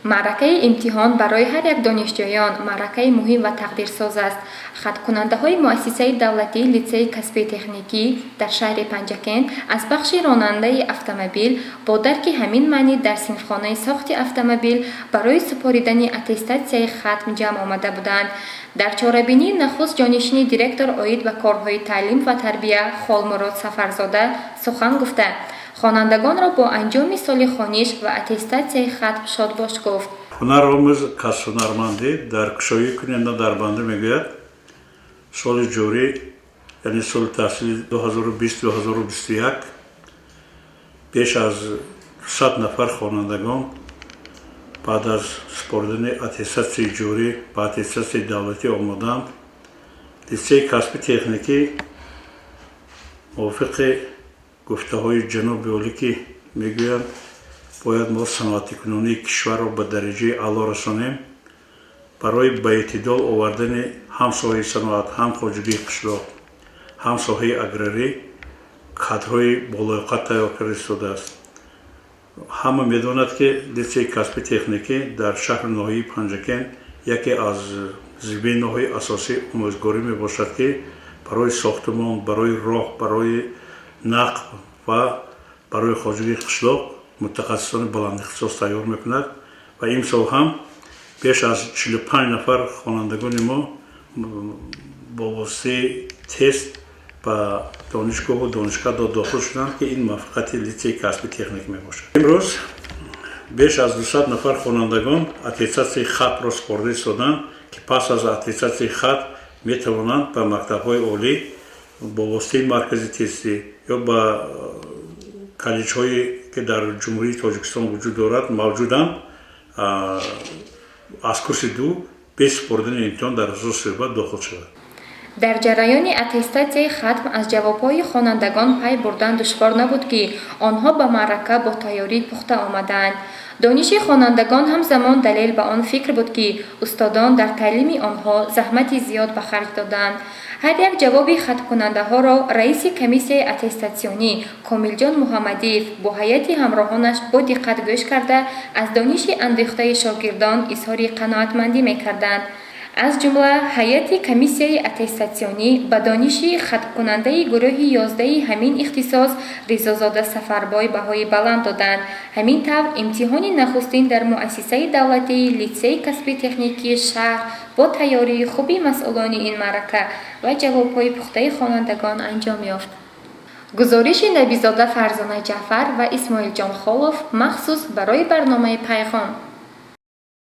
معرکه امتحان برای هر یک دانشجویان معرکه مهم و تقدیرساز است. خدمت‌کننده‌های مؤسسه دولتی لیسه کسبی تکنیکی در شهر پنجکن از بخش راننده اتومبیل با درک همین معنی در صنفخانه ساخت اتومبیل برای سپاریدن اتستاسیای ختم جمع آمده بودند. در چاره‌بینی نخست جانشین دیرکتور عاید به کارهای تعلیم و تربیت خالمراد سفرزاده سخن گفته خوانندگان را با انجام سال خوانش و اتستاسیای ختم شادباش گفت. هنرآموز کسب هنرمندی در کشایی کننده در بنده میگوید سال جاری یعنی سال تحصیل 2020-2021 بیش از 100 نفر خوانندگان بعد از سپردن اتستاسیای جاری به اتستاسیای دولتی آمدند. لیسه کسبی تکنیکی موافق گفته های جناب عالی که میگویند باید ما صنعت کنونی کشور را به درجه اعلی رسانیم برای به اعتدال آوردن هم ساحه صنعت، هم خواجگی قشلاق، هم ساحه اگراری کادرهای بالایقت تیار کرده است. همه میدانند که لیسه کسبی تکنیکی در شهر ناحیه پنجکن یکی از زمینه‌های اساسی آموزگاری میباشد که برای ساختمان، برای راه، برای نقل و برای خواجگی قشلاق متخصصان بلند اختصاص تیار میکند و امسال هم بیش از 45 نفر خوانندگان ما با واسطه تست به دانشگاه و دانشگاه داخل شدند که این موفقیت لیسه کسبی تکنیک میباشد. امروز بیش از 200 نفر خوانندگان اتستاسیای خط را سپرده ایستادند که پس از اتستاسیای خط میتوانند به مکتب‌های عالی با واسطه مرکز تستی یا به کالج‌هایی که در جمهوری تاجیکستان وجود دارد موجودند از کورس دو به سپردن امتحان در اساس ثبات داخل شود. در جریان اتستاسیای ختم از جوابهای خوانندگان پی بردن دشوار نبود که آنها به معرکه با تیاری پخته آمدند. دانش خوانندگان همزمان دلیل به آن فکر بود که استادان در تعلیم آنها زحمت زیاد به خرج دادند. هر یک جواب خط کننده ها را رئیس کمیسیه اتستاسیونی کامل جان محمدی با هیئت همراهانش با دقت گوش کرده از دانش اندوخته شاگردان اظهار قناعتمندی می‌کردند. از جمله هیئت کمیسیه اتستاسیونی به دانش خط کننده گروه 11 همین اختصاص رضازاده سفربای بهای بلند دادند. همین طور امتحان نخستین در مؤسسه دولتی لیسه کسبی تکنیکی شهر با تیاری خوبی مسئولان این معرکه و جوابهای پخته خوانندگان انجام یافت. گزارش نبیزاده فرزانه جعفر و اسماعیل جان خالف مخصوص برای برنامه پیغام.